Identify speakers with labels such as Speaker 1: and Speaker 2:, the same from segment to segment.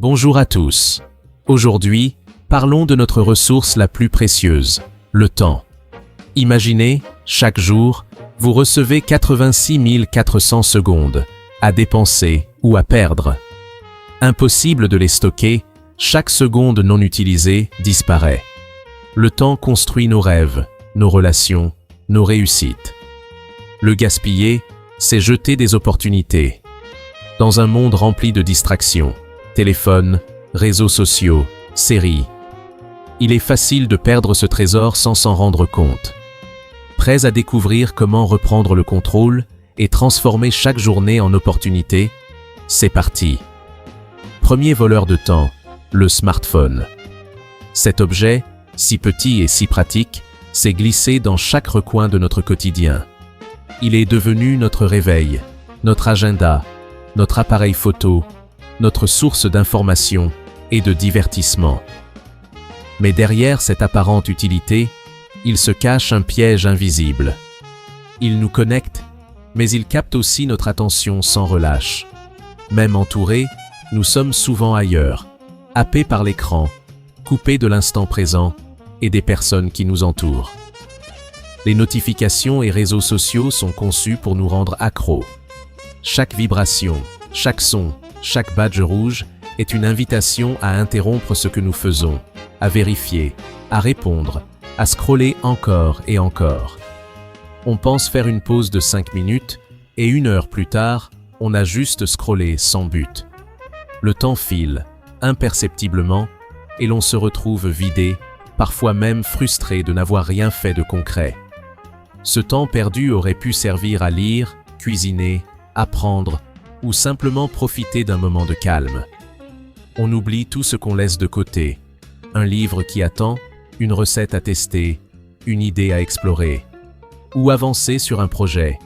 Speaker 1: Bonjour à tous. Aujourd'hui, parlons de notre ressource la plus précieuse, le temps. Imaginez, chaque jour, vous recevez 86 400 secondes à dépenser ou à perdre. Impossible de les stocker, chaque seconde non utilisée disparaît. Le temps construit nos rêves, nos relations, nos réussites. Le gaspiller, c'est jeter des opportunités. Dans un monde rempli de distractions, téléphone, réseaux sociaux, séries, il est facile de perdre ce trésor sans s'en rendre compte. Prêts à découvrir comment reprendre le contrôle et transformer chaque journée en opportunité? C'est parti. Premier voleur de temps, le smartphone. Cet objet, si petit et si pratique, s'est glissé dans chaque recoin de notre quotidien. Il est devenu notre réveil, notre agenda, notre appareil photo, notre source d'information et de divertissement. Mais derrière cette apparente utilité, il se cache un piège invisible. Il nous connecte, mais il capte aussi notre attention sans relâche. Même entourés, nous sommes souvent ailleurs, happés par l'écran, coupés de l'instant présent et des personnes qui nous entourent. Les notifications et réseaux sociaux sont conçus pour nous rendre accros. Chaque vibration, chaque son, chaque badge rouge est une invitation à interrompre ce que nous faisons, à vérifier, à répondre, à scroller encore et encore. On pense faire une pause de 5 minutes et 1 heure plus tard, on a juste scrollé sans but. Le temps file, imperceptiblement, et l'on se retrouve vidé, parfois même frustré de n'avoir rien fait de concret. Ce temps perdu aurait pu servir à lire, cuisiner, apprendre ou simplement profiter d'un moment de calme. On oublie tout ce qu'on laisse de côté. Un livre qui attend, une recette à tester, une idée à explorer, ou avancer sur un projet.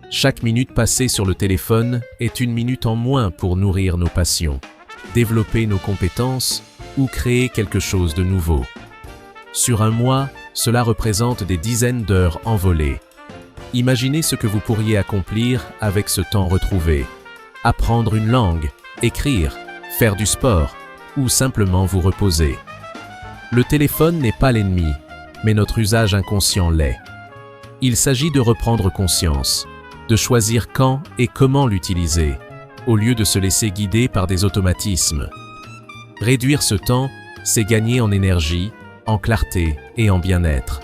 Speaker 1: Chaque minute passée sur le téléphone est une minute en moins pour nourrir nos passions, développer nos compétences ou créer quelque chose de nouveau. Sur un mois, cela représente des dizaines d'heures envolées. Imaginez ce que vous pourriez accomplir avec ce temps retrouvé. Apprendre une langue, écrire, faire du sport ou simplement vous reposer. Le téléphone n'est pas l'ennemi, mais notre usage inconscient l'est. Il s'agit de reprendre conscience, de choisir quand et comment l'utiliser, au lieu de se laisser guider par des automatismes. Réduire ce temps, c'est gagner en énergie, en clarté et en bien-être.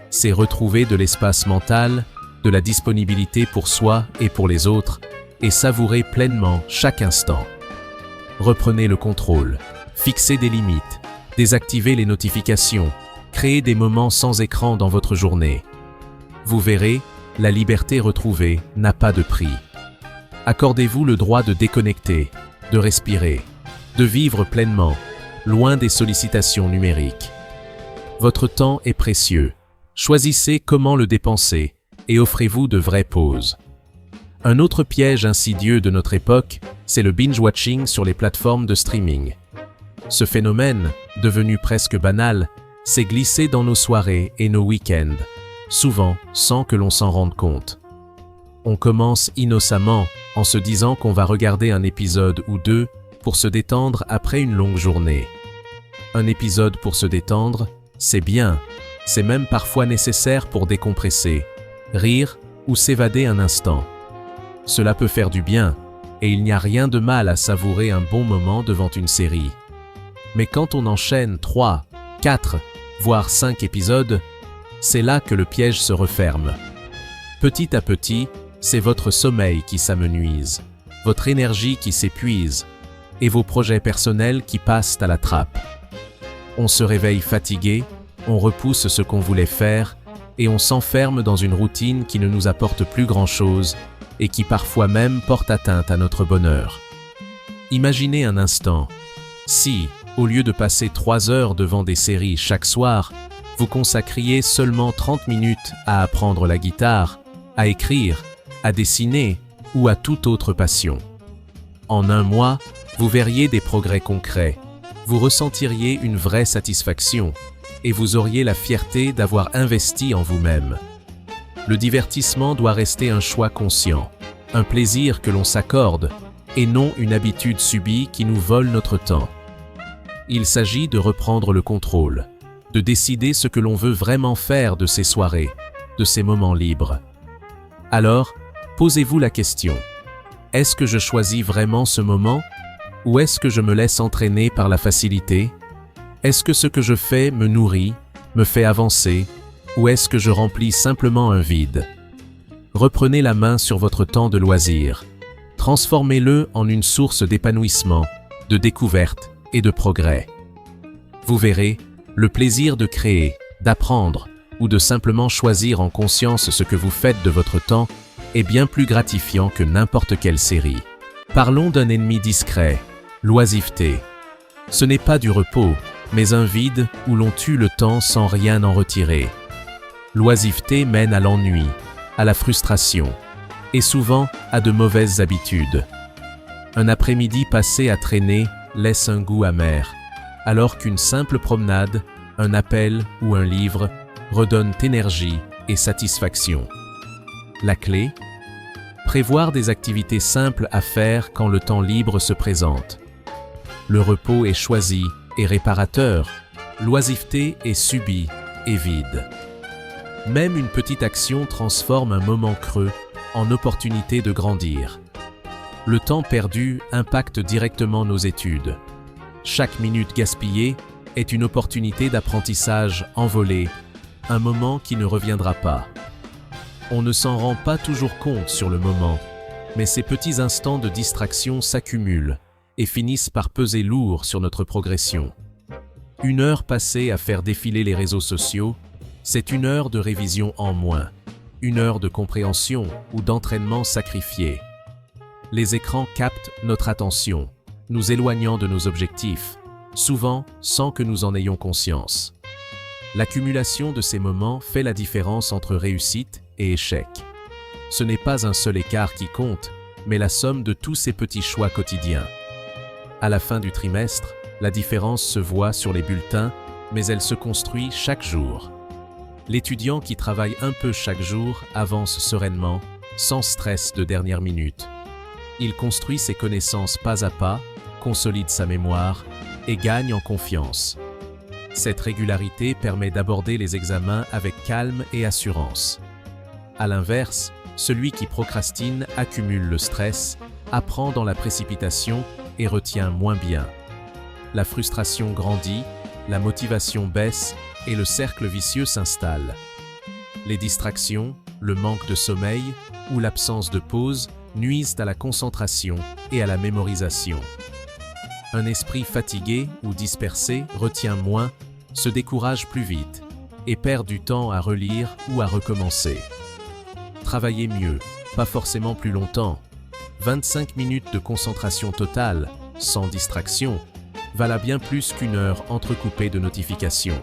Speaker 1: C'est retrouver de l'espace mental, de la disponibilité pour soi et pour les autres, et savourer pleinement chaque instant. Reprenez le contrôle, fixez des limites, désactivez les notifications, créez des moments sans écran dans votre journée. Vous verrez, la liberté retrouvée n'a pas de prix. Accordez-vous le droit de déconnecter, de respirer, de vivre pleinement, loin des sollicitations numériques. Votre temps est précieux. Choisissez comment le dépenser et offrez-vous de vraies pauses. Un autre piège insidieux de notre époque, c'est le binge-watching sur les plateformes de streaming. Ce phénomène, devenu presque banal, s'est glissé dans nos soirées et nos week-ends, souvent sans que l'on s'en rende compte. On commence innocemment en se disant qu'on va regarder un épisode ou 2 pour se détendre après une longue journée. Un épisode pour se détendre, c'est bien, c'est même parfois nécessaire pour décompresser, rire ou s'évader un instant. Cela peut faire du bien, et il n'y a rien de mal à savourer un bon moment devant une série. Mais quand on enchaîne 3, 4, voire 5 épisodes, c'est là que le piège se referme. Petit à petit, c'est votre sommeil qui s'amenuise, votre énergie qui s'épuise, et vos projets personnels qui passent à la trappe. On se réveille fatigué, on repousse ce qu'on voulait faire, et on s'enferme dans une routine qui ne nous apporte plus grand-chose, et qui parfois même porte atteinte à notre bonheur. Imaginez un instant, si, au lieu de passer 3 heures devant des séries chaque soir, vous consacriez seulement 30 minutes à apprendre la guitare, à écrire, à dessiner ou à toute autre passion. En un mois, vous verriez des progrès concrets, vous ressentiriez une vraie satisfaction et vous auriez la fierté d'avoir investi en vous-même. Le divertissement doit rester un choix conscient, un plaisir que l'on s'accorde, et non une habitude subie qui nous vole notre temps. Il s'agit de reprendre le contrôle, de décider ce que l'on veut vraiment faire de ces soirées, de ces moments libres. Alors, posez-vous la question. Est-ce que je choisis vraiment ce moment ou est-ce que je me laisse entraîner par la facilité? Est-ce que ce que je fais me nourrit, me fait avancer ou est-ce que je remplis simplement un vide? Reprenez la main sur votre temps de loisir. Transformez-le en une source d'épanouissement, de découverte et de progrès. Vous verrez, le plaisir de créer, d'apprendre ou de simplement choisir en conscience ce que vous faites de votre temps est bien plus gratifiant que n'importe quelle série. Parlons d'un ennemi discret, l'oisiveté. Ce n'est pas du repos, mais un vide où l'on tue le temps sans rien en retirer. L'oisiveté mène à l'ennui, à la frustration et souvent à de mauvaises habitudes. Un après-midi passé à traîner laisse un goût amer, alors qu'une simple promenade, un appel ou un livre redonnent énergie et satisfaction. La clé? Prévoir des activités simples à faire quand le temps libre se présente. Le repos est choisi et réparateur, l'oisiveté est subie et vide. Même une petite action transforme un moment creux en opportunité de grandir. Le temps perdu impacte directement nos études. Chaque minute gaspillée est une opportunité d'apprentissage envolée, un moment qui ne reviendra pas. On ne s'en rend pas toujours compte sur le moment, mais ces petits instants de distraction s'accumulent et finissent par peser lourd sur notre progression. Une heure passée à faire défiler les réseaux sociaux, c'est une heure de révision en moins, une heure de compréhension ou d'entraînement sacrifié. Les écrans captent notre attention, nous éloignant de nos objectifs, souvent sans que nous en ayons conscience. L'accumulation de ces moments fait la différence entre réussite et échec. Ce n'est pas un seul écart qui compte, mais la somme de tous ces petits choix quotidiens. À la fin du trimestre, la différence se voit sur les bulletins, mais elle se construit chaque jour. L'étudiant qui travaille un peu chaque jour avance sereinement, sans stress de dernière minute. Il construit ses connaissances pas à pas, consolide sa mémoire et gagne en confiance. Cette régularité permet d'aborder les examens avec calme et assurance. À l'inverse, celui qui procrastine accumule le stress, apprend dans la précipitation et retient moins bien. La frustration grandit, la motivation baisse et le cercle vicieux s'installe. Les distractions, le manque de sommeil ou l'absence de pause nuisent à la concentration et à la mémorisation. Un esprit fatigué ou dispersé retient moins, se décourage plus vite et perd du temps à relire ou à recommencer. Travaillez mieux, pas forcément plus longtemps. 25 minutes de concentration totale, sans distraction, valent bien plus qu'une heure entrecoupée de notifications.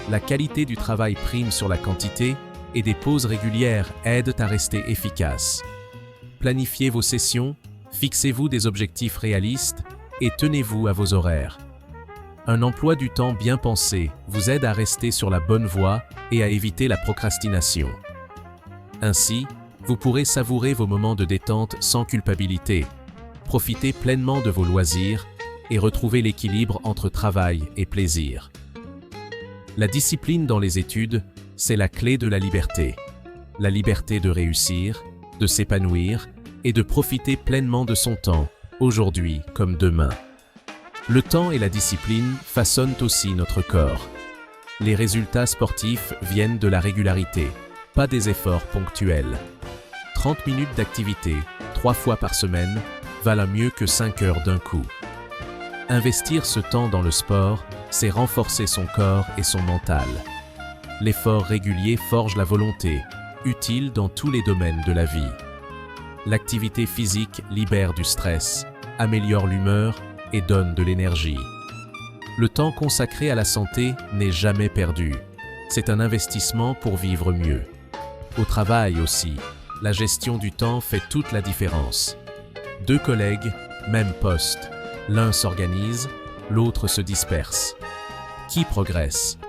Speaker 1: La qualité du travail prime sur la quantité et des pauses régulières aident à rester efficace. Planifiez vos sessions, fixez-vous des objectifs réalistes et tenez-vous à vos horaires. Un emploi du temps bien pensé vous aide à rester sur la bonne voie et à éviter la procrastination. Ainsi, vous pourrez savourer vos moments de détente sans culpabilité, profiter pleinement de vos loisirs et retrouver l'équilibre entre travail et plaisir. La discipline dans les études, c'est la clé de la liberté. La liberté de réussir, de s'épanouir et de profiter pleinement de son temps, aujourd'hui comme demain. Le temps et la discipline façonnent aussi notre corps. Les résultats sportifs viennent de la régularité, pas des efforts ponctuels. 30 minutes d'activité, 3 fois par semaine, valent mieux que 5 heures d'un coup. Investir ce temps dans le sport, c'est renforcer son corps et son mental. L'effort régulier forge la volonté, utile dans tous les domaines de la vie. L'activité physique libère du stress, améliore l'humeur et donne de l'énergie. Le temps consacré à la santé n'est jamais perdu. C'est un investissement pour vivre mieux. Au travail aussi, la gestion du temps fait toute la différence. 2 collègues, même poste. L'un s'organise, l'autre se disperse. Qui progresse?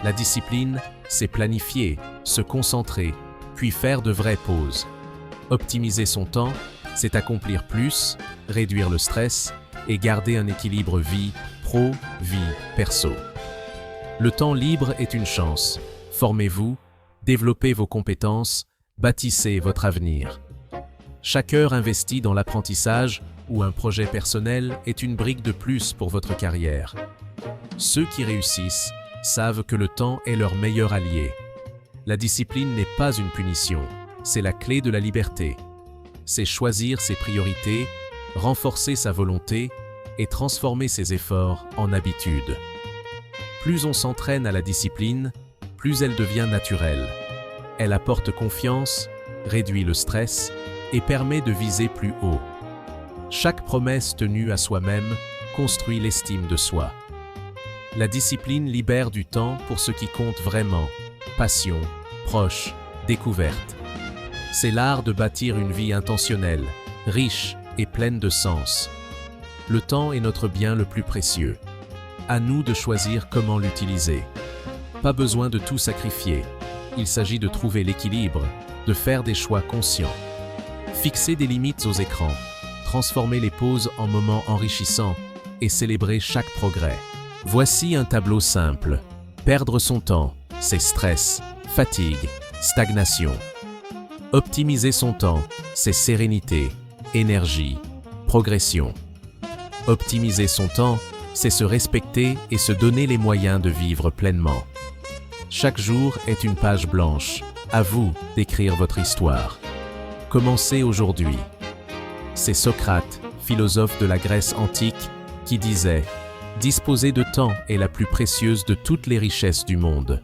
Speaker 1: La discipline, c'est planifier, se concentrer, puis faire de vraies pauses. Optimiser son temps, C'est accomplir plus, réduire le stress et garder un équilibre vie pro, vie perso. Le temps libre est une chance. Formez-vous, développez vos compétences, bâtissez votre avenir. Chaque heure investie dans l'apprentissage ou un projet personnel est une brique de plus pour votre carrière. Ceux qui réussissent savent que le temps est leur meilleur allié. La discipline n'est pas une punition, c'est la clé de la liberté. C'est choisir ses priorités, renforcer sa volonté et transformer ses efforts en habitude. Plus on s'entraîne à la discipline, plus elle devient naturelle. Elle apporte confiance, réduit le stress et permet de viser plus haut. Chaque promesse tenue à soi-même construit l'estime de soi. La discipline libère du temps pour ce qui compte vraiment, passion, proches, découverte. C'est l'art de bâtir une vie intentionnelle, riche et pleine de sens. Le temps est notre bien le plus précieux. À nous de choisir comment l'utiliser. Pas besoin de tout sacrifier. Il s'agit de trouver l'équilibre, de faire des choix conscients. Fixer des limites aux écrans, transformer les pauses en moments enrichissants et célébrer chaque progrès. Voici un tableau simple. Perdre son temps, c'est stress, fatigue, stagnation. Optimiser son temps, c'est sérénité, énergie, progression. Optimiser son temps, c'est se respecter et se donner les moyens de vivre pleinement. Chaque jour est une page blanche. À vous d'écrire votre histoire. Commencez aujourd'hui. C'est Socrate, philosophe de la Grèce antique, qui disait « Disposer de temps est la plus précieuse de toutes les richesses du monde ».